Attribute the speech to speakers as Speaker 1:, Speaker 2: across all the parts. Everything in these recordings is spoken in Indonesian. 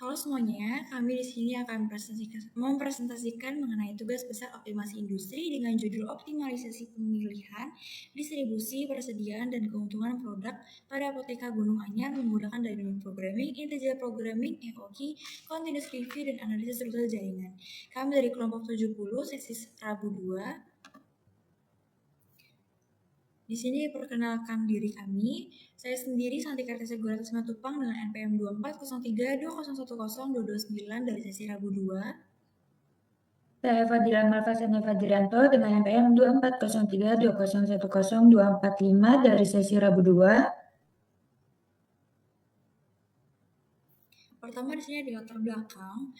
Speaker 1: Halo semuanya, kami di sini akan mempresentasikan mengenai tugas besar optimasi industri dengan judul optimalisasi pemilihan, distribusi, persediaan, dan keuntungan produk pada Apoteka Gunung Anyar menggunakan dynamic programming, integer programming, EOQ, continuous review, dan analisis rute jaringan. Kami dari kelompok 70, sesi Rabu 2. Di sini perkenalkan diri kami. Saya sendiri Santi Kartisa Gurata Simatupang dengan NPM 240320102229 dari sesi Rabu 2.
Speaker 2: Saya Fadila Malvasani Fadrianto dengan NPM 240320101245 dari sesi Rabu 2.
Speaker 1: Pertama di sini di latar belakang,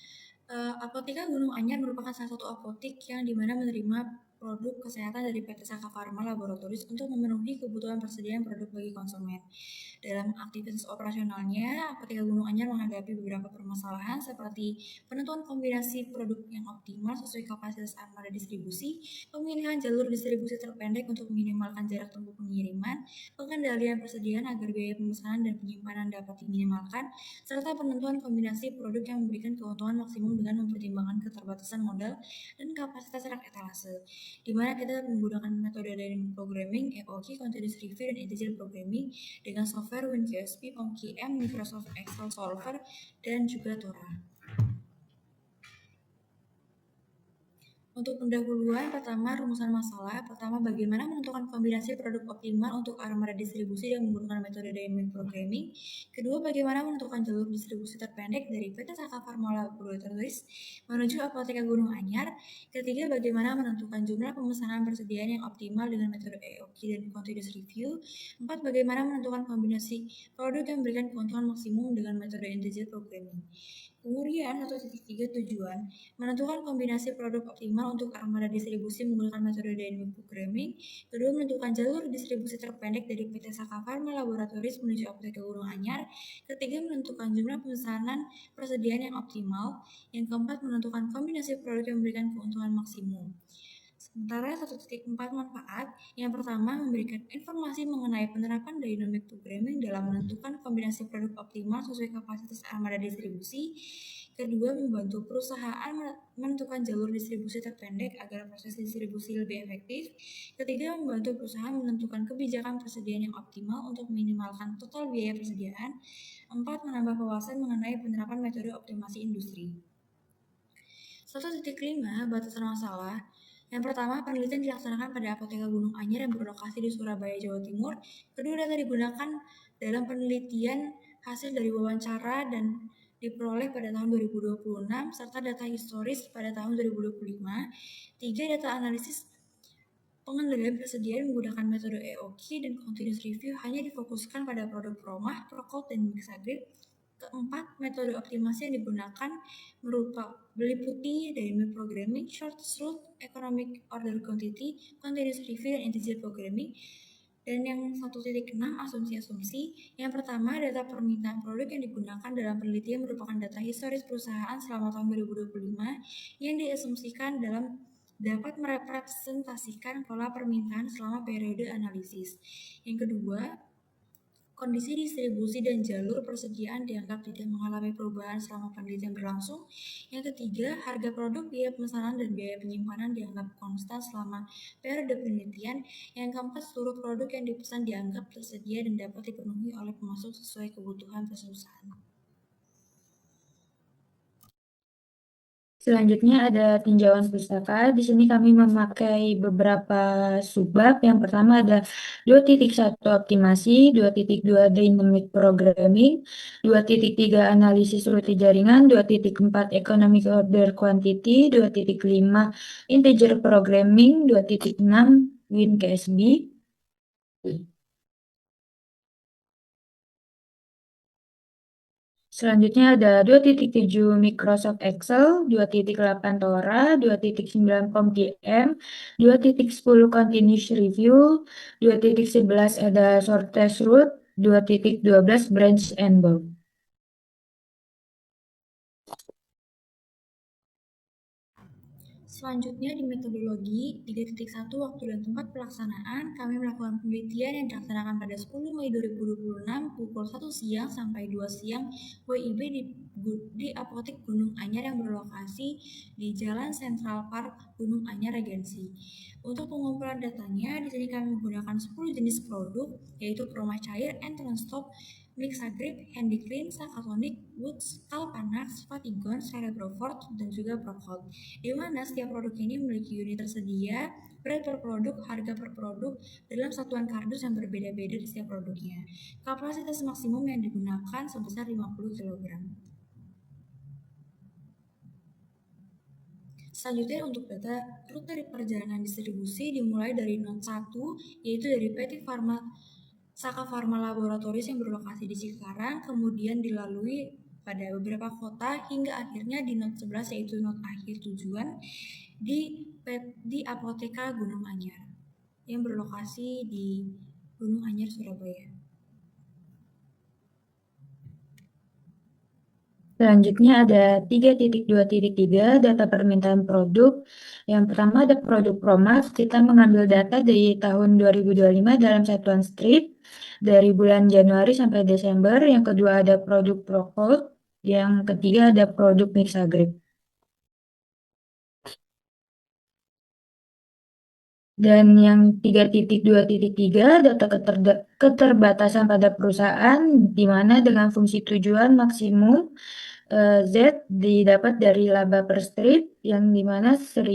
Speaker 1: Apoteka Gunung Anyar merupakan salah satu apotek yang dimana menerima produk kesehatan dari PT Saka Pharma Laboratories untuk memenuhi kebutuhan persediaan produk bagi konsumen. Dalam aktivitas operasionalnya, Apoteka Gunung Anyar menghadapi beberapa permasalahan seperti penentuan kombinasi produk yang optimal sesuai kapasitas armada distribusi, pemilihan jalur distribusi terpendek untuk meminimalkan jarak tempuh pengiriman, pengendalian persediaan agar biaya pemesanan dan penyimpanan dapat diminimalkan, serta penentuan kombinasi produk yang memberikan keuntungan maksimum dengan mempertimbangkan keterbatasan modal dan kapasitas rak etalase, di mana kita menggunakan metode dynamic programming, EOQ, continuous review, dan integer programming dengan software WinQSP, POM-QM, Microsoft Excel Solver, dan juga Tora. Untuk pendahuluan, pertama rumusan masalah. Pertama, bagaimana menentukan kombinasi produk optimal untuk armada distribusi dengan menggunakan metode dynamic programming. Kedua, bagaimana menentukan jalur distribusi terpendek dari PT Saka Pharma Laboratories menuju Apoteka Gunung Anyar. Ketiga, bagaimana menentukan jumlah pemesanan persediaan yang optimal dengan metode EOQ dan continuous review. Empat, bagaimana menentukan kombinasi produk yang memberikan keuntungan maksimum dengan metode integer programming. Kemudian 1.3 tujuan, menentukan kombinasi produk optimal untuk armada distribusi menggunakan metode dynamic programming. Kedua, menentukan jalur distribusi terpendek dari PT Saka Pharma Laboratories menuju Apoteka Gunung Anyar. Ketiga, menentukan jumlah pemesanan persediaan yang optimal. Yang keempat, menentukan kombinasi produk yang memberikan keuntungan maksimum. Sementara 1.4 manfaat, yang pertama memberikan informasi mengenai penerapan dynamic programming dalam menentukan kombinasi produk optimal sesuai kapasitas armada distribusi. Kedua, membantu perusahaan menentukan jalur distribusi terpendek agar proses distribusi lebih efektif. Ketiga, membantu perusahaan menentukan kebijakan persediaan yang optimal untuk meminimalkan total biaya persediaan. Empat, menambah wawasan mengenai penerapan metode optimasi industri. 1.5 batasan masalah. Yang pertama, penelitian dilaksanakan pada Apoteka Gunung Anyar yang berlokasi di Surabaya, Jawa Timur. Kedua, data digunakan dalam penelitian hasil dari wawancara dan diperoleh pada tahun 2026, serta data historis pada tahun 2025. Tiga, data analisis pengendalian persediaan menggunakan metode EOQ dan continuous review hanya difokuskan pada produk Promah, Procold, dan Mixagrip. Keempat, metode optimasi yang digunakan meliputi dynamic programming, short route, economic order quantity, continuous review, dan integer programming. Dan yang 1.6 asumsi-asumsi. Yang pertama, data permintaan produk yang digunakan dalam penelitian merupakan data historis perusahaan selama tahun 2025 yang diasumsikan dapat merepresentasikan pola permintaan selama periode analisis. Yang kedua, kondisi distribusi dan jalur persediaan dianggap tidak mengalami perubahan selama penelitian berlangsung. Yang ketiga, harga produk, biaya pemesanan, dan biaya penyimpanan dianggap konstan selama periode penelitian. Yang keempat, seluruh produk yang dipesan dianggap tersedia dan dapat dipenuhi oleh pemasok sesuai kebutuhan perusahaan.
Speaker 2: Selanjutnya ada tinjauan pustaka. Di sini kami memakai beberapa subbab. Yang pertama ada 2.1 optimasi, 2.2 dynamic programming, 2.3 analisis rute jaringan, 2.4 economic order quantity, 2.5 integer programming, 2.6 WinKSB. Selanjutnya ada 2.7 Microsoft Excel, 2.8 Tora, 2.9 POM-QM, 2.10 Continuous Review, 2.11 ada Sorted Route, 2.12 Branch and Bulk.
Speaker 1: Selanjutnya di metodologi 3.1 waktu dan tempat pelaksanaan, kami melakukan penelitian yang dilaksanakan pada 10 Mei 2026 pukul 1 siang sampai 2 siang WIB di Apotek Gunung Anyar yang berlokasi di Jalan Central Park Gunung Anyar Regensi. Untuk pengumpulan datanya, di sini kami menggunakan 10 jenis produk, yaitu Proma Cair, Entron-Stop, Mixagrip, Handyclean, Sakatonic, Woods, Calpanax, Fatigon, Cerebrofort, dan juga Procold, di mana setiap produk ini memiliki unit tersedia, berat per produk, harga per produk, dalam satuan kardus yang berbeda-beda di setiap produknya. Kapasitas maksimum yang digunakan sebesar 50 kg. Selanjutnya untuk data rute perjalanan distribusi dimulai dari not 1, yaitu dari PT Pharma Saka Pharma Laboratories yang berlokasi di Cikarang, kemudian dilalui pada beberapa kota hingga akhirnya di not 11, yaitu not akhir tujuan di Apoteka Gunung Anyar yang berlokasi di Gunung Anyar, Surabaya.
Speaker 2: Selanjutnya ada 3.2.3 data permintaan produk. Yang pertama ada produk Promax. Kita mengambil data dari tahun 2025 dalam satuan strip dari bulan Januari sampai Desember. Yang kedua ada produk Procold. Yang ketiga ada produk Mixagrip. Dan yang 3.2.3 data keterbatasan pada perusahaan, di mana dengan fungsi tujuan maksimum Z didapat dari laba per strip, yang dimana 1000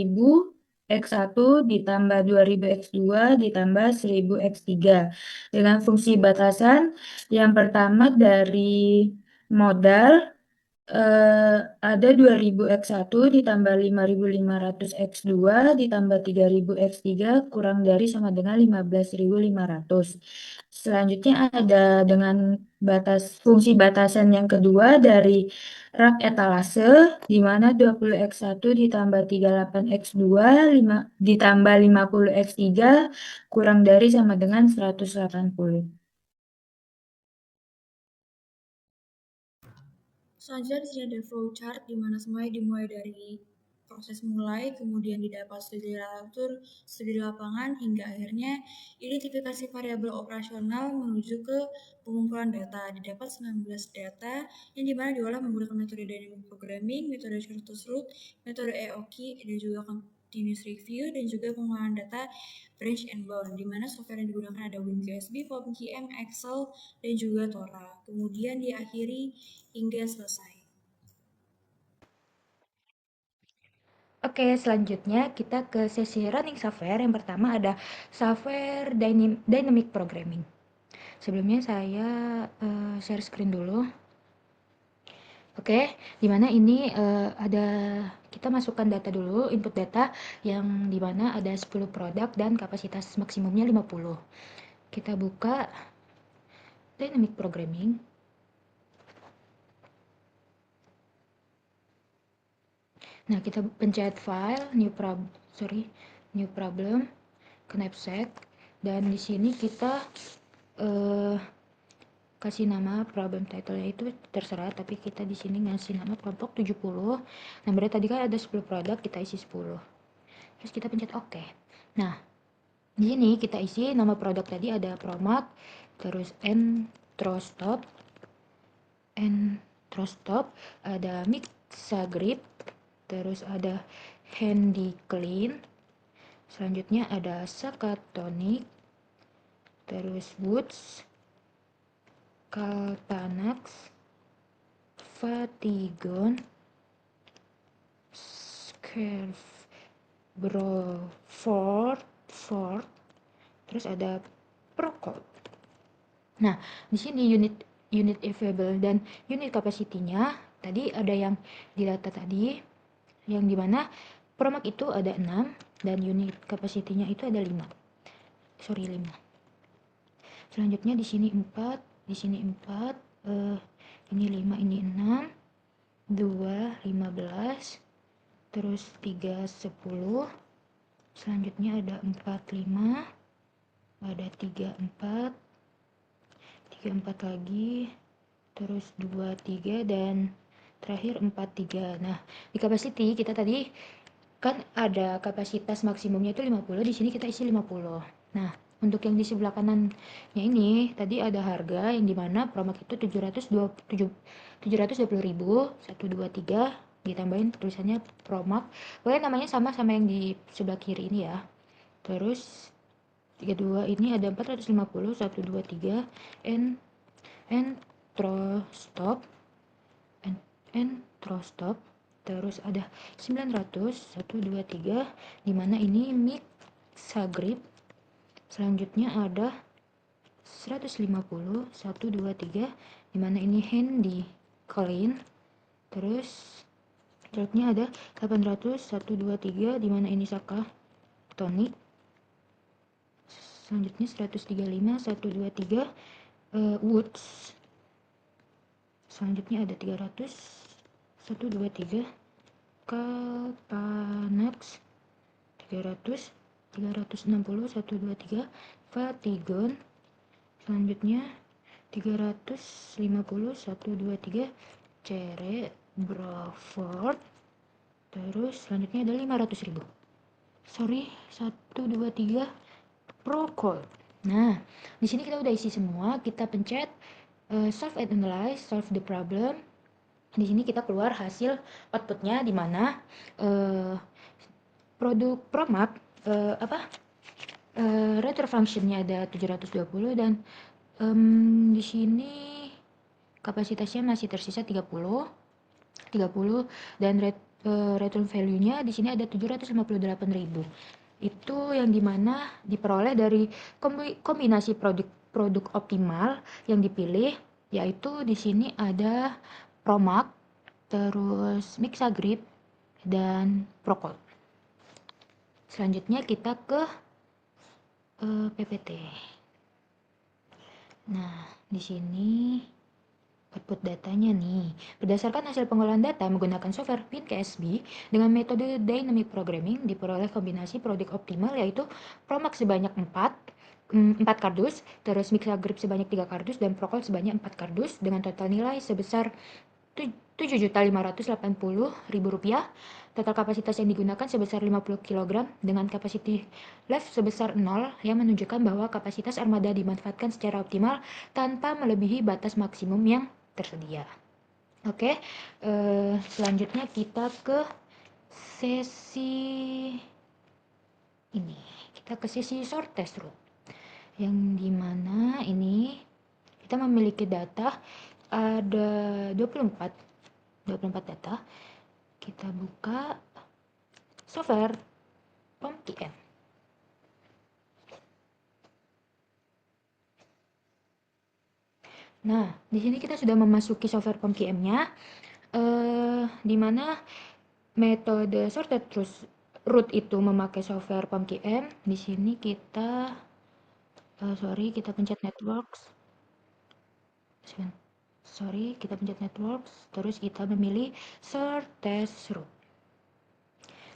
Speaker 2: X1 ditambah 2000 X2 ditambah 1000 X3. Dengan fungsi batasan, yang pertama dari modal, ada 2000 X1 ditambah 5500 X2 ditambah 3000 X3 kurang dari sama dengan 15500. Selanjutnya ada dengan fungsi batasan yang kedua dari rak etalase, di mana 20 X1 ditambah 38 X2 ditambah 50 X3 kurang dari sama dengan 180.
Speaker 1: Selanjutnya di sini ada flowchart di mana semuanya dimulai dari proses mulai, kemudian didapat studi literatur, studi lapangan, hingga akhirnya identifikasi variabel operasional menuju ke pengumpulan data. Didapat 19 data yang dimana diolah menggunakan metode dynamic programming, metode shortest route, metode EOKI, dan juga continuous review, dan juga pengolahan data branch and bound, di mana software yang digunakan ada WinQSB, PubGM, Excel, dan juga Tora. Kemudian diakhiri hingga selesai.
Speaker 2: Oke, selanjutnya kita ke sesi running software. Yang pertama ada software dynamic programming. Sebelumnya saya share screen dulu. Oke, dimana ini ada kita masukkan data dulu, input data yang dimana ada 10 produk dan kapasitas maksimumnya 50. Kita buka dynamic programming. Nah, kita pencet file, new problem, knapsack, dan di sini kita kasih nama problem title-nya itu terserah, tapi kita di sini ngasih nama kelompok 70. Nah, berarti tadi kan ada 10 produk, kita isi 10. Terus kita pencet OK. Nah, di sini kita isi nama produk tadi ada Promax, terus Entrostop, ada Mixagrip, terus ada Handyclean, selanjutnya ada Sakatonic, terus Woods, Calpanax, Fatigon, Cerebrofort, terus ada Procold. Nah, di sini unit available dan unit capacity-nya tadi ada yang di data tadi, yang dimana Promax itu ada 6 dan unit capacity-nya itu ada 5. Selanjutnya di sini 4, di sini 4, ini 5, ini 6, 2, 15, terus 3, 10. Selanjutnya ada 4, 5, ada 3, 4, 3, 4 lagi, terus 2, 3, dan terakhir 4, 3. Nah, di capacity kita tadi
Speaker 3: kan ada kapasitas maksimumnya itu 50, di sini kita isi 50. Nah, untuk yang di sebelah kanannya ini tadi ada harga yang dimana promak itu 720.000, 123 ditambahin tulisannya promak. Pokoknya namanya sama yang di sebelah kiri ini ya. Terus 32 ini ada 450, 123 and throw stop and throw stop. Terus ada 900, 123 dimana ini mixa grip. Selanjutnya ada 150, 123 dimana ini handy clean. Terus selanjutnya ada 800, 123 dimana ini Saka tonic. Selanjutnya 135, 123 woods. Selanjutnya ada 300, 123 Kapanax, 300, 360, 123 Fatigon. Selanjutnya 350, 123 Cere Braford. Terus selanjutnya ada 500.000. Sorry, 123 Procol. Nah, di sini kita udah isi semua. Kita pencet solve and analyze, solve the problem. Di sini kita keluar hasil outputnya di mana produk Promak retro functionnya ada 720 dan di sini kapasitasnya masih tersisa 30 dan return value-nya di sini ada 758.000. Itu yang dimana diperoleh dari kombinasi produk optimal yang dipilih, yaitu di sini ada Promak, terus Mixagrip dan Procol. Selanjutnya kita ke PPT. Nah, di sini output datanya nih. Berdasarkan hasil pengolahan data menggunakan software WinKSB dengan metode Dynamic Programming diperoleh kombinasi produk optimal yaitu Promax sebanyak 4 kardus, terus Mixagrip sebanyak 3 kardus dan Procol sebanyak 4 kardus dengan total nilai sebesar Rp7.580.000. Total kapasitas yang digunakan sebesar 50 kg dengan capacity left sebesar 0 yang menunjukkan bahwa kapasitas armada dimanfaatkan secara optimal tanpa melebihi batas maksimum yang tersedia. Oke, selanjutnya kita ke sesi ini. Kita ke sesi short test route. Yang dimana ini kita memiliki data ada 24 data. Kita buka software POMQM. Nah, di sini kita sudah memasuki software POMQM-nya, di mana metode sorted route itu memakai software POMQM. Di sini kita, kita pencet networks. Kita pencet networks, terus kita memilih sort test route.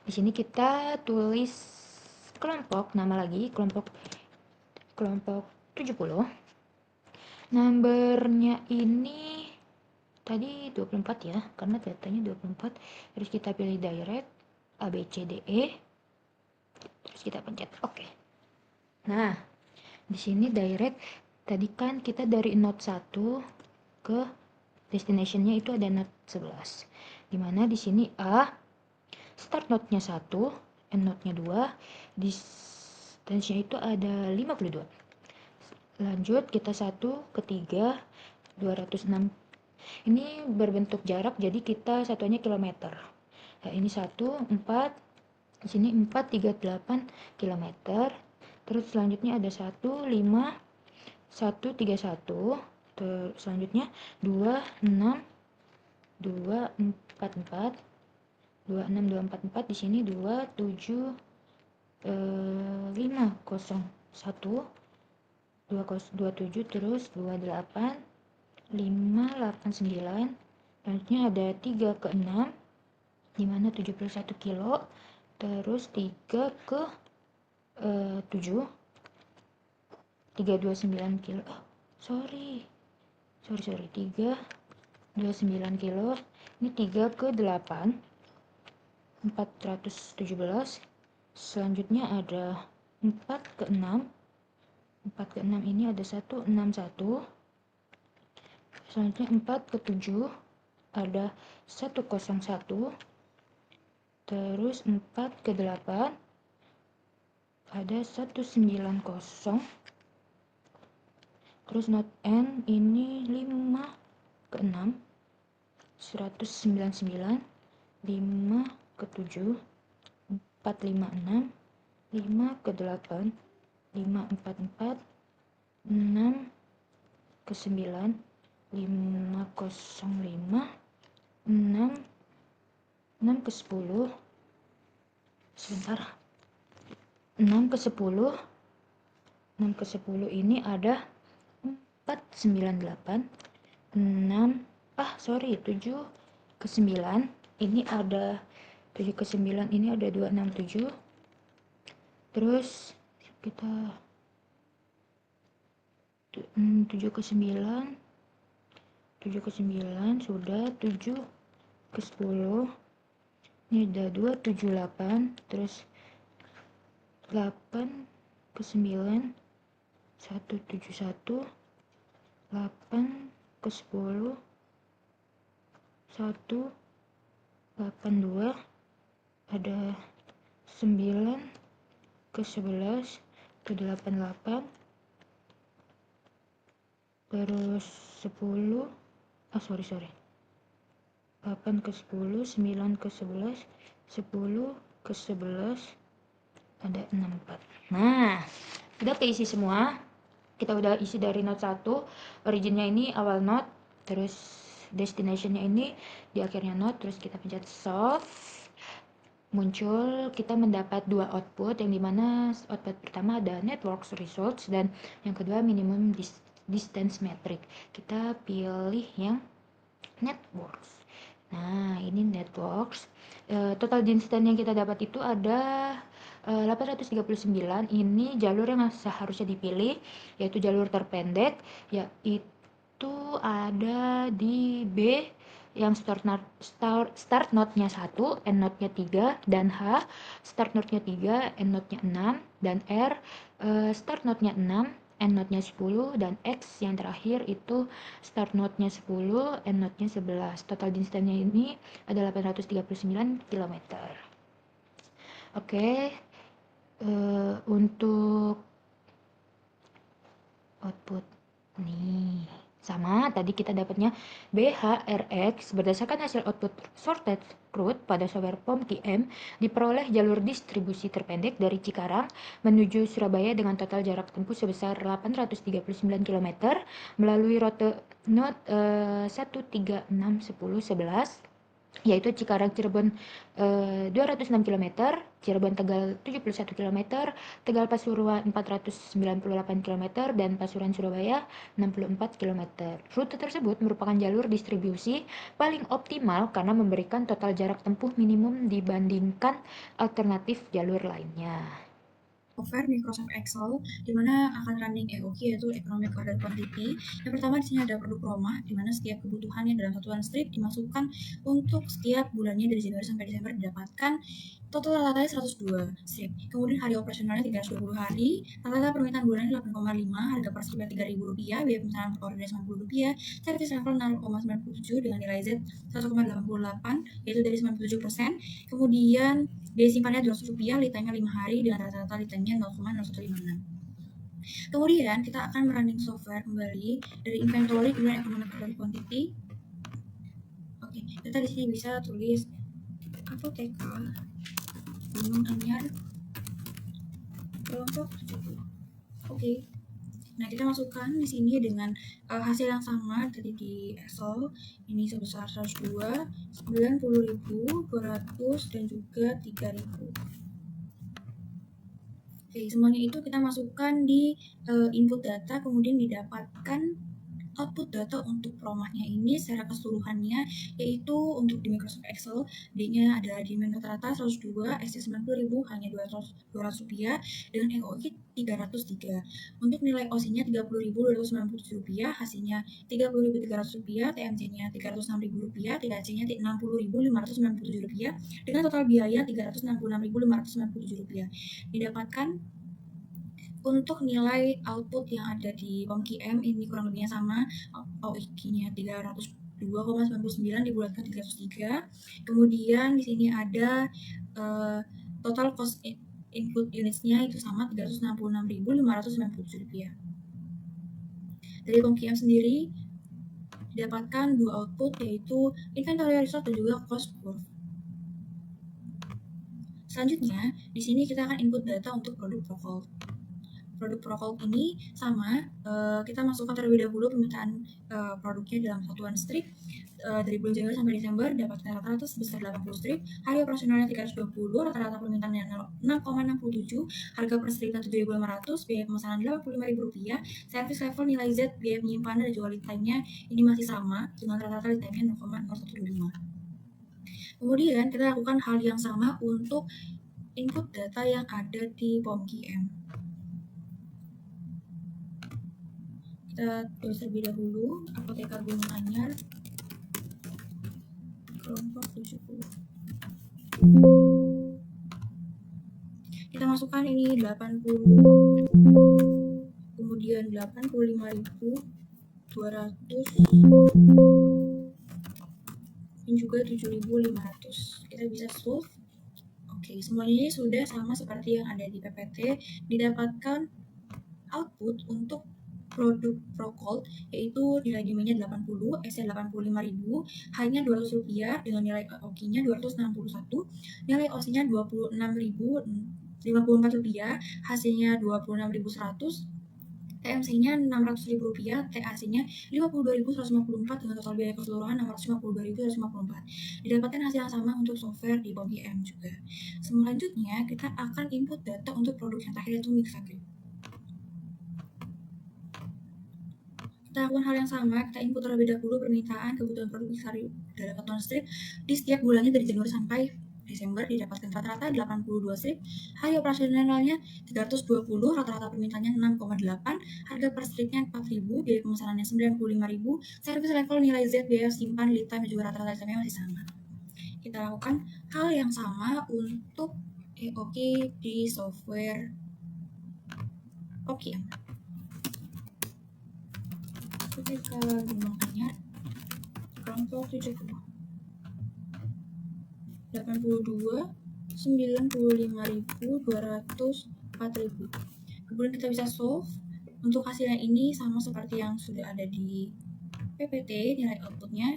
Speaker 3: Di sini kita tulis kelompok, nama lagi, kelompok 70. Numbernya ini tadi 24 ya, karena datanya 24. Terus kita pilih direct A, B, C, D, E. Terus kita pencet oke. Nah, di sini direct tadi kan kita dari node 1 ke destinationnya itu ada node 11. Dimana di sini A start node-nya 1, end node-nya 2, distance-nya itu ada 52. Lanjut kita 1 ke 3, 206. Ini berbentuk jarak jadi kita satuannya kilometer. Nah, ini 1, 4, di sini 4, 3, 8 kilometer. Terus selanjutnya ada 1, 5, 1, 3, 1. Terus selanjutnya 2, 6, 2, 4, 4. 26, 244 di sini 2, 7, 5, 0, 1, 27 terus 28, 5, 8, 9. Selanjutnya ada 3 ke 6 dimana 71 kilo, terus 3 ke 7, 329 kilo. Sorry 329 kilo. Ini 3 ke 8 417. Selanjutnya ada 4 ke 6. 4 ke 6 ini ada 161. Selanjutnya 4 ke 7 ada 101. Terus 4 ke 8 ada 190. Terus not N ini 5 ke 6 199. 5 ke 7 456. 5 ke 8 544. 6 ke 9 505. 6 ke 10. Sebentar. 6 ke 10. 6 ke 10 ini ada 498. 7 ke 9 ini ada 7 ke 9 ini ada 267. Terus kita 7 ke 9 sudah. 7 ke 10 ini ada 278. Terus 8 ke 9 171. 8 ke 10 182. Ada 9 ke 11 ke 88. Terus 10 sorry 8 ke 10 9 ke 11 10 ke 11 ada 64. Nah, udah keisi semua. Kita udah isi dari note 1. Originnya ini awal note, terus destinationnya ini di akhirnya note. Terus kita pencet solve. Muncul kita mendapat dua output, yang dimana output pertama ada networks results dan yang kedua minimum distance metric. Kita pilih yang networks. Nah, ini networks. Total distance yang kita dapat itu ada 839. Ini jalur yang seharusnya dipilih, yaitu jalur terpendek, yaitu ada di B yang start node-nya 1, end node-nya 3, dan H start node-nya 3, end node-nya 6, dan R start node-nya 6, end node-nya 10, dan X yang terakhir itu start node-nya 10, end node-nya 11. Total distance-nya ini ada 839 km. Oke, untuk output nih sama tadi kita dapatnya BHRX berdasarkan hasil output sorted route pada software POM-QM diperoleh jalur distribusi terpendek dari Cikarang menuju Surabaya dengan total jarak tempuh sebesar 839 km melalui rute node 1, 3, 6, 10, 11, yaitu Cikarang Cirebon 206 km, Cirebon Tegal 71 km, Tegal Pasuruan 498 km, dan Pasuruan Surabaya 64 km. Rute tersebut merupakan jalur distribusi paling optimal karena memberikan total jarak tempuh minimum dibandingkan alternatif jalur lainnya.
Speaker 1: Software Microsoft Excel di mana akan running EOQ yaitu Economic Order Quantity. Yang pertama di sini ada produk rumah di mana setiap kebutuhannya dalam satuan strip dimasukkan untuk setiap bulannya dari Januari sampai Desember didapatkan. Total rata-ratanya 102 strip. Kemudian hari operasionalnya 320 hari. Rata-rata permintaan bulannya 8,5, harga per stripnya Rp3.000, biaya pemesanan per order Rp90, service level 0,97 dengan nilai Z 1,88 yaitu dari 97%. Kemudian biaya simpannya Rp200, lead time-nya 5 hari dengan rata-rata lead time-nya 0,0156. Kemudian kita akan merunning software kembali dari inventory kemudian economic order quantity. Oke, kita di sini bisa tulis apoteka Gunung Anyar kelompok 70. Oke. Nah, kita masukkan di sini dengan hasil yang sama tadi di Excel. Ini sebesar 102, 90.200 dan juga 3.000. Oke, semuanya itu kita masukkan di input data, kemudian didapatkan output data untuk promahnya ini secara keseluruhannya, yaitu untuk di Microsoft Excel, D-nya adalah demand rata-rata 102, SC 90.000 hanya Rp200, dengan EOI 303. Untuk nilai OC-nya Rp30.297, hasilnya Rp30.300, TMC-nya Rp306.000, THC-nya Rp60.597, dengan total biaya Rp366.597. Didapatkan untuk nilai output yang ada di POMQM ini kurang lebihnya sama, OIK-nya 302,99 dibulatkan 303. Kemudian di sini ada total cost input units-nya itu sama Rp366.597. Dari POMQM sendiri didapatkan dua output, yaitu inventory result dan juga cost curve. Selanjutnya, di sini kita akan input data untuk produk Procold. Produk Procold ini sama, kita masukkan terlebih dahulu permintaan produknya dalam satuan strip. Dari bulan Januari sampai Desember dapatkan rata-rata sebesar 80 strip, hari operasionalnya 320, rata-rata permintaannya 6,67, harga per strip 7.500, biaya pemesanan Rp85.000, service level nilai Z, biaya penyimpanan dan juga lead time-nya ini masih sama dengan rata-rata lead time-nya 0,0125. Kemudian kita lakukan hal yang sama untuk input data yang ada di POMQM. Kita tulis terlebih dahulu apoteker Gunung Anyar kelompok 70. Kita masukkan ini 80, kemudian 85.200 dan juga 7.500. Kita bisa solve. Oke, semuanya sudah sama seperti yang ada di PPT. Didapatkan output untuk produk Procold, yaitu nilai demand-nya 80, SC 85.000, hanya Rp200 dengan nilai OQ-nya 261, nilai OC-nya Rp24.054, hasilnya Rp26.100, TMC-nya Rp600.000, TAC-nya Rp52.154 dengan total biaya keseluruhan Rp652.154. Didapatkan hasil yang sama untuk software di POMQM juga. Selanjutnya, kita akan input data untuk produk yang terakhir, yaitu Mixagrip. Kita lakukan hal yang sama, kita input terlebih dahulu permintaan kebutuhan produk Mixagrip dalam satuan strip di setiap bulannya dari Januari sampai Desember. Didapatkan rata-rata 82 strip, hari operasionalnya 320, rata-rata permintaannya 6,8, harga per stripnya 4.000, biaya pemesanannya 95.000, service level nilai Z, biaya simpan, lead time juga rata-rata lead time masih sama. Kita lakukan hal yang sama untuk EOQ di software POMQM. Ketika Gunung Anyar kelompok 70, 82, 95.200, 4.000. Kemudian kita bisa solve. Untuk hasilnya ini sama seperti yang sudah ada di PPT, nilai outputnya,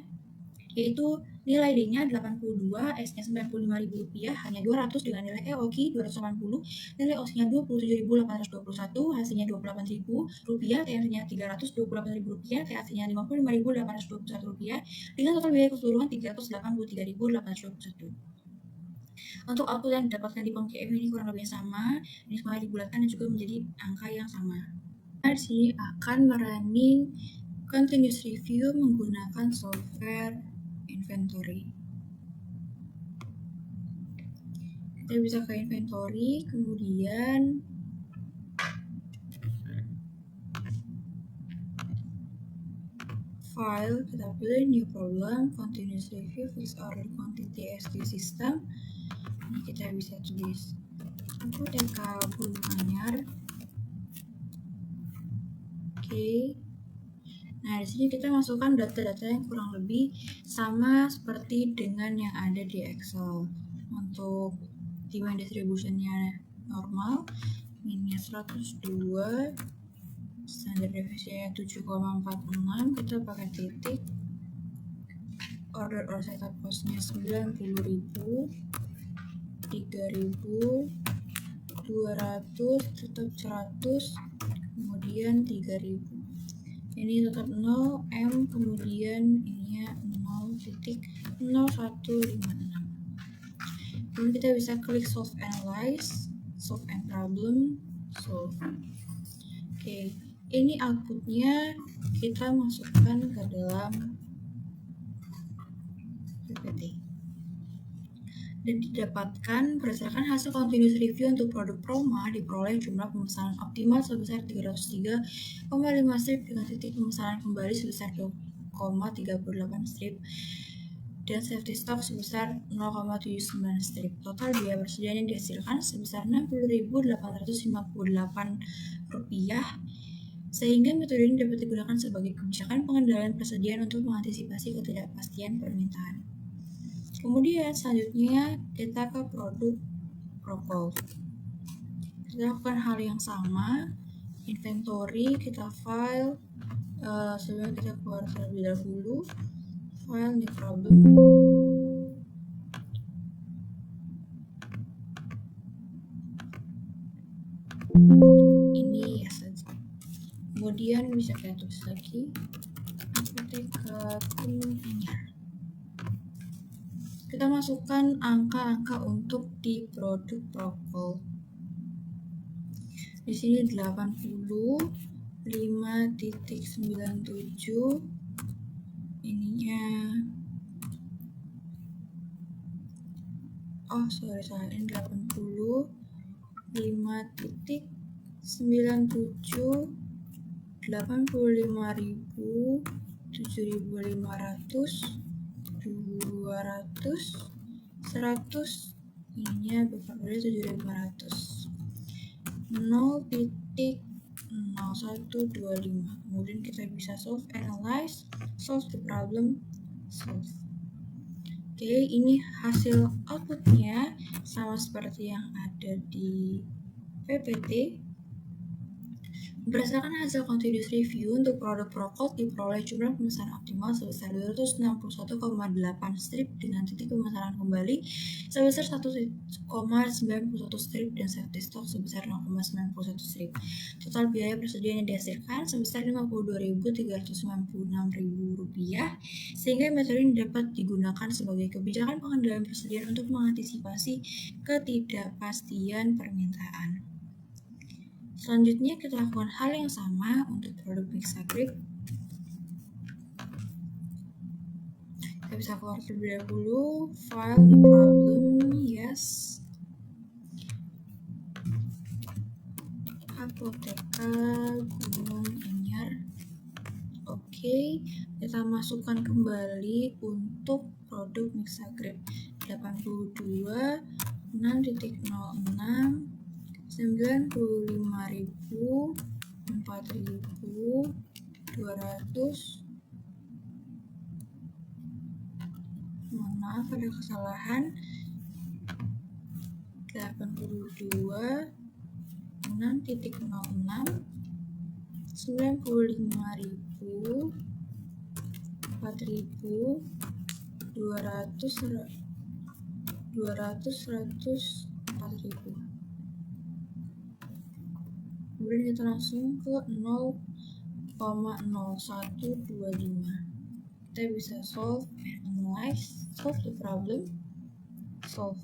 Speaker 1: yaitu nilai D-nya 82, S-nya Rp95.000, hanya 200 dengan nilai EOQ 280, nilai OC-nya Rp27.821, hasilnya Rp28.000, TMC-nya Rp328.000, TAC-nya Rp55.821, dengan total biaya keseluruhan Rp383.821. Untuk output yang didapatkan di POMQM ini kurang lebih sama, ini semuanya dibulatkan dan juga menjadi angka yang sama. Nah, di sini akan merunning continuous review menggunakan software inventory. Kita bisa ke inventory, kemudian file, kita pilih new problem, continuous review, fixed order quantity SD system. Ini kita bisa tulis apoteker Gunung Anyar. Oke. Nah, di sini kita masukkan data-data yang kurang lebih sama seperti dengan yang ada di Excel. Untuk demand distribution-nya normal, minnya 102, standar deviasinya 7,46, kita pakai titik. Order or setup cost-nya 90.000, 3.000, 200, tetap 100, kemudian 3.000. Ini tetap 0, M, kemudian ininya 0.0156. Kemudian kita bisa klik solve analyze, solve and problem, solve. Oke, ini outputnya kita masukkan ke dalam PPT dan didapatkan berdasarkan hasil continuous review untuk produk Proma diperoleh jumlah pemesanan optimal sebesar 303,5 strip dengan titik pemesanan kembali sebesar 2,38 strip dan safety stock sebesar 0,79 strip. Total biaya persediaan yang dihasilkan sebesar Rp60.858 sehingga metode ini dapat digunakan sebagai kebijakan pengendalian persediaan untuk mengantisipasi ketidakpastian permintaan. Kemudian selanjutnya kita ke produk Prokol. Kita lakukan hal yang sama, inventory, kita file, sebelumnya kita keluar terlebih dahulu, file new problem. Ini ya saja. Kemudian bisa kita tulis lagi, kita masukkan angka-angka untuk di produk Prokol. Di sini 85.97 ininya. Oh, sorry, ini 85.97 85.000 7.500 200 100 ininya BKPD 7.500 0.0125. Kemudian kita bisa solve, analyze, solve the problem, solve. Oke, ini hasil outputnya sama seperti yang ada di PPT. Berdasarkan hasil continuous review untuk produk Prokol diperoleh jumlah pemesanan optimal sebesar 261,8 strip dengan titik pemesanan kembali sebesar 1,91 strip dan safety stock sebesar 0,91 strip. Total biaya persediaan yang dihasilkan sebesar Rp52.396.000 sehingga metode ini dapat digunakan sebagai kebijakan pengendalian persediaan untuk mengantisipasi ketidakpastian permintaan. Selanjutnya kita lakukan hal yang sama untuk produk Mixagrip. Kita bisa keluar terlebih dahulu, file new problem, yes. Apoteka Gunung Anyar. Oke, kita masukkan kembali untuk produk Mixagrip 82 6.06 95.000 4.200. Mohon maaf ada kesalahan. 82 6.06 95.000 4.200 100 4.000. Kemudian kita langsung ke 0,0125. Kita bisa solve, analyze, solve the problem, solve.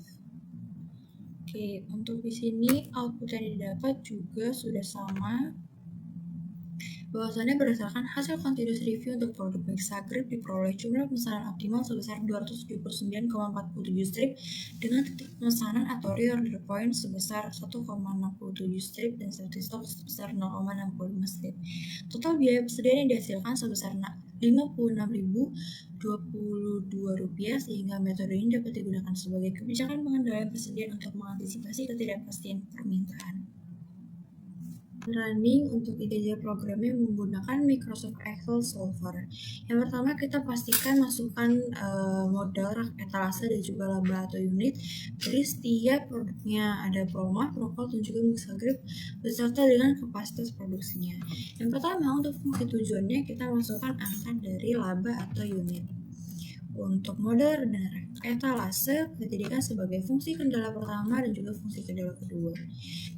Speaker 1: Oke, untuk di sini output yang didapat juga sudah sama. Bahwasannya berdasarkan hasil continuous review untuk produk Mixagrip diperoleh jumlah pemesanan optimal sebesar 279,47 strip dengan titik pemesanan atau reorder point sebesar 1,67 strip dan safety stock sebesar 0,65 strip. Total biaya persediaan yang dihasilkan sebesar Rp56.022 sehingga metode ini dapat digunakan sebagai kebijakan pengendalian persediaan untuk mengantisipasi ketidakpastian permintaan. Running untuk integer programnya menggunakan Microsoft Excel Solver. Yang pertama kita pastikan masukkan modal rak etalase dan juga laba atau unit dari setiap produknya, ada Proma, Prokol dan juga Mixagrip beserta dengan kapasitas produksinya. Yang pertama untuk fungsi tujuannya kita masukkan angka dari laba atau unit. Untuk modal dan etalase kita jadikan sebagai fungsi kendala pertama dan juga fungsi kendala kedua.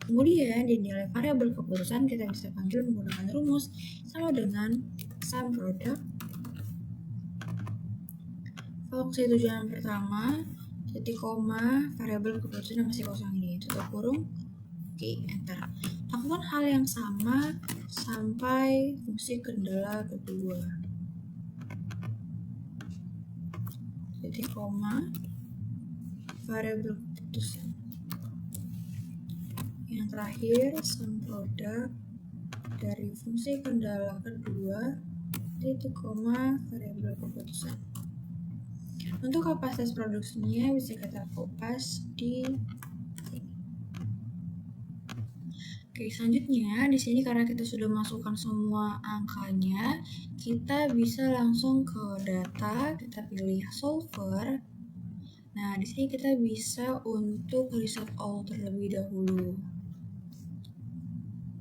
Speaker 1: Kemudian di nilai variabel keputusan kita bisa panggil menggunakan rumus sama dengan sum product. Fungsi tujuan pertama titik koma variabel keputusan yang masih kosong ini tutup kurung. Oke, enter. lakukan hal yang sama sampai fungsi kendala kedua. Titik koma, variabel keputusan. Yang terakhir, sum produk dari fungsi kendala kedua, titik koma, variabel keputusan. Untuk kapasitas produksinya bisa kita kopas di sini. Oke, selanjutnya di sini karena kita sudah masukkan semua angkanya, kita bisa langsung ke data, kita pilih solver. Nah, di sini kita bisa untuk reset all terlebih dahulu.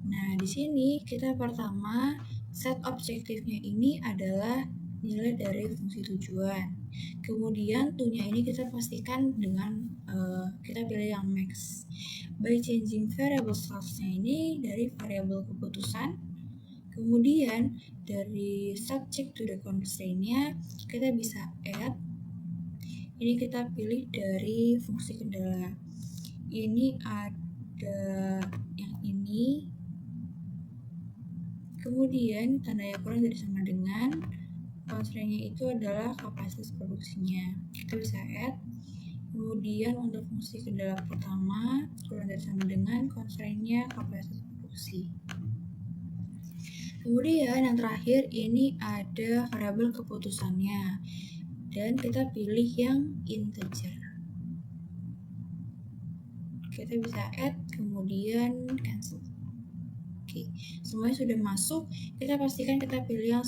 Speaker 1: Nah, di sini kita pertama set objektifnya ini adalah nilai dari fungsi tujuan. Kemudian to-nya ini kita pastikan dengan kita pilih yang max. By changing variable source-nya ini dari variabel keputusan. Kemudian dari subject to the constraint-nya kita bisa add. Ini kita pilih dari fungsi kendala. Ini ada yang ini. Kemudian tandanya kurang dari sama dengan constraint-nya itu adalah kapasitas produksinya. Kita bisa add. Kemudian untuk fungsi kendala pertama kurang dari sama dengan constraint-nya kapasitas produksi. Kemudian yang terakhir ini ada variabel keputusannya. Dan kita pilih yang integer. Kita bisa add, kemudian cancel. Oke, semuanya sudah masuk. Kita pastikan kita pilih yang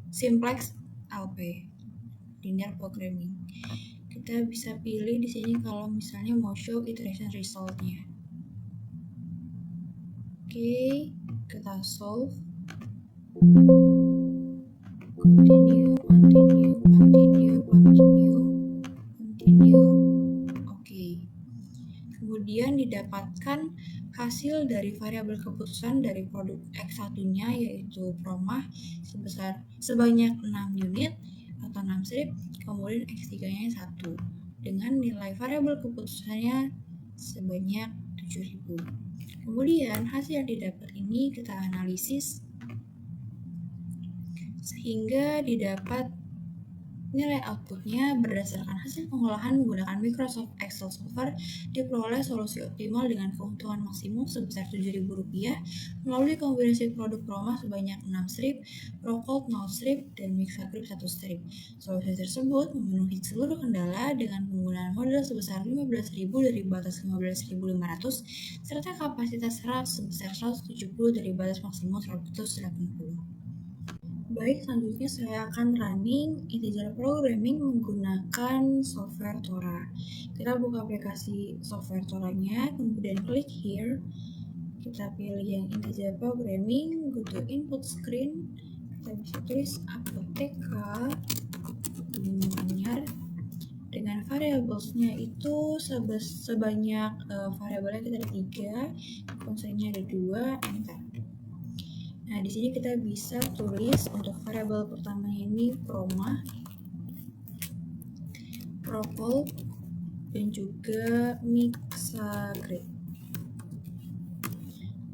Speaker 1: simplex LP, linear programming. Kita bisa pilih di sini kalau misalnya mau show iteration result-nya. Oke, kita solve. Continue. Oke. Kemudian didapatkan hasil dari variabel keputusan dari produk X1-nya yaitu promah sebanyak 6 unit atau 6 strip, kemudian X3-nya 1 dengan nilai variabel keputusannya sebanyak 7.000. Kemudian hasil yang didapat ini kita analisis sehingga didapat nilai outputnya berdasarkan hasil pengolahan menggunakan Microsoft Excel Solver diperoleh solusi optimal dengan keuntungan maksimum sebesar Rp7.000 melalui kombinasi produk promah sebanyak 6 strip, Procold 0 strip, dan Mixagrip 1 strip. Solusi tersebut memenuhi seluruh kendala dengan penggunaan modal sebesar 15.000 dari batas 15.500 serta kapasitas rak sebesar 170 dari batas maksimum 180. Baik, selanjutnya saya akan running integer programming menggunakan software Thora. Kita buka aplikasi software Thora-nya, kemudian klik here. Kita pilih yang integer programming, go to input screen. Kita bisa tulis apotheka linear dengan variablesnya itu sebanyak variabelnya kita ada 3, constraint-nya ada 2, enter. Nah, di sini kita bisa tulis untuk variabel pertamanya ini promah, Procold, dan juga Mixagrip.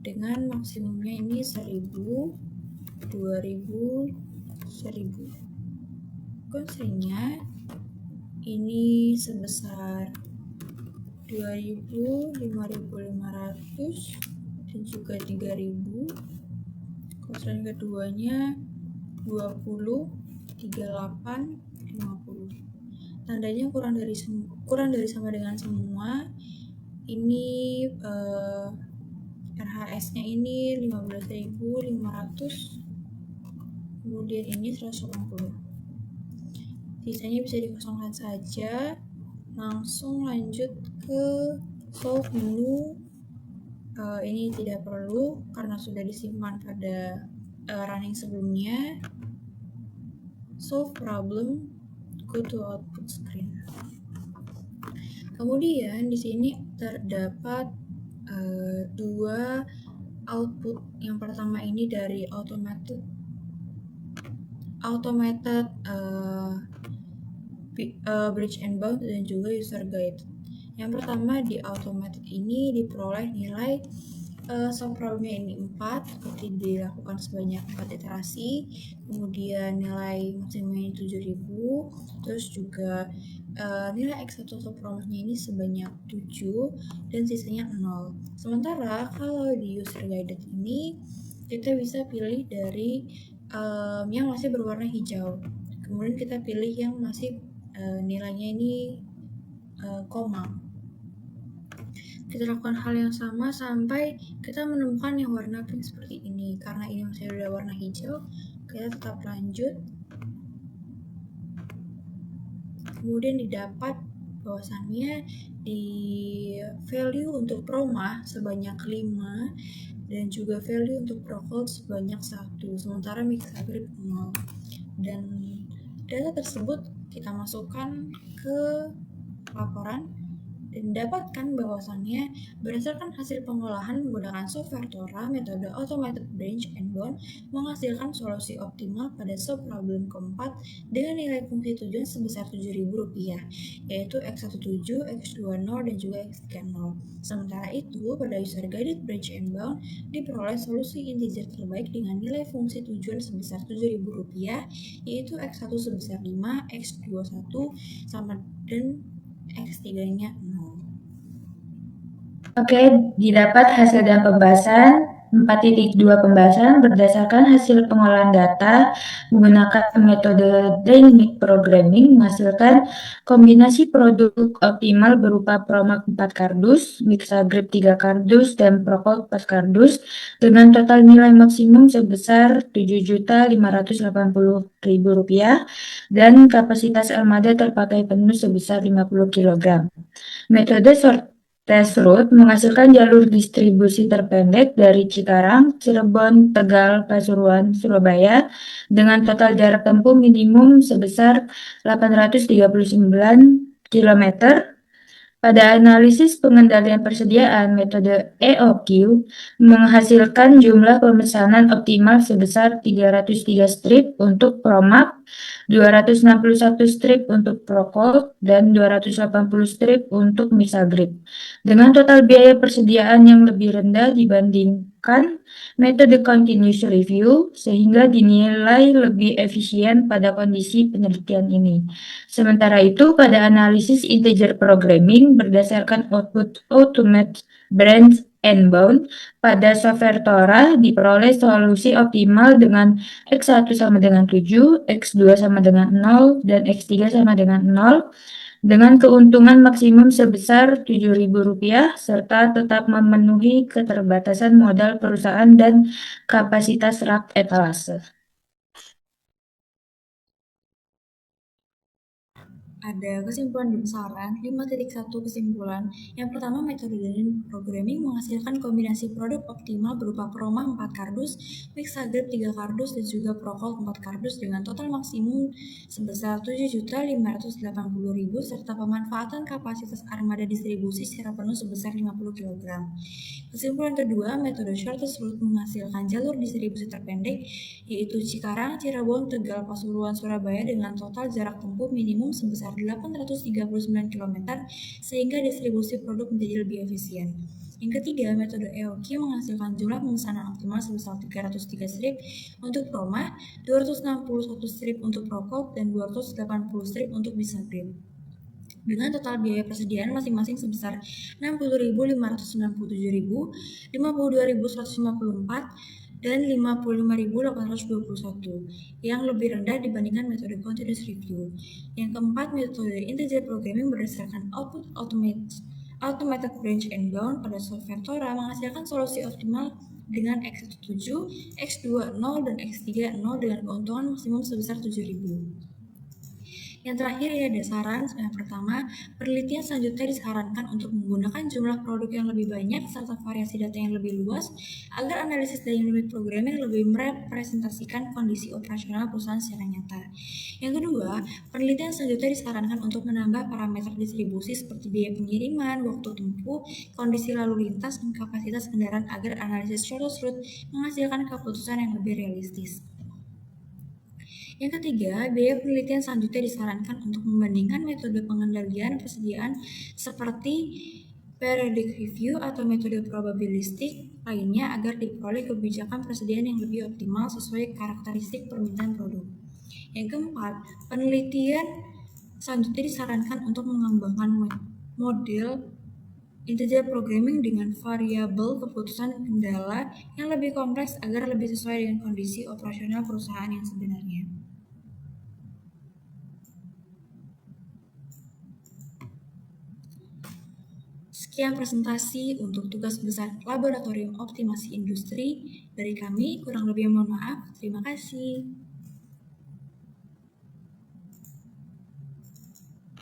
Speaker 1: Dengan maksimumnya ini 1.000, 2.000, 1.000. Constraint-nya ini sebesar 2.000, 5.500, dan juga 3.000. Constraint keduanya 20, 38, 50. Tandanya kurang dari sama dengan semua. Ini RHS-nya ini 15.500. Kemudian ini 180. Sisanya bisa dikosongkan saja. Langsung lanjut ke solve menu. Ini tidak perlu karena sudah disimpan pada running sebelumnya. Solve problem, go to output screen. Kemudian di sini terdapat dua output. Yang pertama ini dari automated bridge and bound dan juga user guide. Yang pertama di automated ini diperoleh nilai Subproblemnya ini 4, seperti dilakukan sebanyak 4 iterasi, kemudian nilai maksimumnya 7.000, terus juga nilai X1 subproblemnya ini sebanyak 7 dan sisanya 0. Sementara kalau di user guided ini kita bisa pilih dari yang masih berwarna hijau, kemudian kita pilih yang masih nilainya ini koma. Kita lakukan hal yang sama sampai kita menemukan yang warna pink seperti ini. Karena ini masih ada warna hijau, kita tetap lanjut. Kemudian didapat bahwasannya di value untuk proma sebanyak 5 dan juga value untuk procold sebanyak 1, sementara mixagrip 0. Dan data tersebut kita masukkan ke laporan dan dapatkan bahwasannya berdasarkan hasil pengolahan menggunakan software Tora, metode Automated Branch and Bound menghasilkan solusi optimal pada subproblem keempat dengan nilai fungsi tujuan sebesar Rp7.000, yaitu X17, X20, dan juga X30. Sementara itu, pada user guided branch and bound diperoleh solusi integer terbaik dengan nilai fungsi tujuan sebesar Rp7.000, yaitu X1 sebesar 5, X21 sama dan X3-nya 0.
Speaker 2: Oke, didapat hasil dan pembahasan 4.2 pembahasan berdasarkan hasil pengolahan data menggunakan metode dynamic programming menghasilkan kombinasi produk optimal berupa Promac 4 kardus, Mixagrip 3 kardus, dan Procold 4 kardus dengan total nilai maksimum sebesar Rp7.580.000 dan kapasitas armada terpakai penuh sebesar 50 kg. Metode test route menghasilkan jalur distribusi terpendek dari Cikarang, Cirebon, Tegal, Pasuruan, Surabaya dengan total jarak tempuh minimum sebesar 839 km. Pada analisis pengendalian persediaan, metode EOQ menghasilkan jumlah pemesanan optimal sebesar 303 strip untuk Promac, 261 strip untuk Procold, dan 280 strip untuk Mixagrip. Dengan total biaya persediaan yang lebih rendah dibandingkan metode continuous review, sehingga dinilai lebih efisien pada kondisi penelitian ini. Sementara itu, pada analisis integer programming berdasarkan output Automated Branch and Bound pada software Tora diperoleh solusi optimal dengan X1 sama dengan 7, X2 sama dengan 0, dan X3 sama dengan 0 dengan keuntungan maksimum sebesar Rp7.000 serta tetap memenuhi keterbatasan modal perusahaan dan kapasitas rak etalase.
Speaker 1: Ada kesimpulan dan saran. 5.1 kesimpulan. Yang pertama, metode dynamic programming menghasilkan kombinasi produk optimal berupa Proma 4 kardus, Mixagrip 3 kardus, dan juga Procold 4 kardus dengan total maksimum sebesar Rp7.580.000 serta pemanfaatan kapasitas armada distribusi secara penuh sebesar 50 kg. Kesimpulan kedua, metode shortest route menghasilkan jalur distribusi terpendek, yaitu Cikarang, Cirebon, Tegal, Pasuruan, Surabaya dengan total jarak tempuh minimum sebesar 839 km sehingga distribusi produk menjadi lebih efisien. Yang ketiga, metode EOQ menghasilkan jumlah pemesanan optimal sebesar 303 strip untuk Proma, 261 strip untuk Procold, dan 280 strip untuk Mixagrip. Dengan total biaya persediaan masing-masing sebesar Rp60.597.000, Rp52.154, dan Rp55.821 yang lebih rendah dibandingkan metode continuous review. Yang keempat, metode integer programming berdasarkan output automated branch and bound pada software Tora menghasilkan solusi optimal dengan X17, X20, dan X30 dengan keuntungan maksimum sebesar Rp7.000. Yang terakhir ada saran. Yang pertama, penelitian selanjutnya disarankan untuk menggunakan jumlah produk yang lebih banyak serta variasi data yang lebih luas agar analisis dynamic programming lebih merepresentasikan kondisi operasional perusahaan secara nyata. Yang kedua, penelitian selanjutnya disarankan untuk menambah parameter distribusi seperti biaya pengiriman, waktu tempuh, kondisi lalu lintas, dan kapasitas kendaraan agar analisis shortest route menghasilkan keputusan yang lebih realistis. Yang ketiga, biaya penelitian selanjutnya disarankan untuk membandingkan metode pengendalian persediaan seperti periodic review atau metode probabilistik lainnya agar diperoleh kebijakan persediaan yang lebih optimal sesuai karakteristik permintaan produk. Yang keempat, penelitian selanjutnya disarankan untuk mengembangkan model integer programming dengan variabel keputusan kendala yang lebih kompleks agar lebih sesuai dengan kondisi operasional perusahaan yang sebenarnya. Sekian presentasi untuk tugas besar Laboratorium Optimasi Industri dari kami. Kurang lebih mohon maaf. Terima kasih.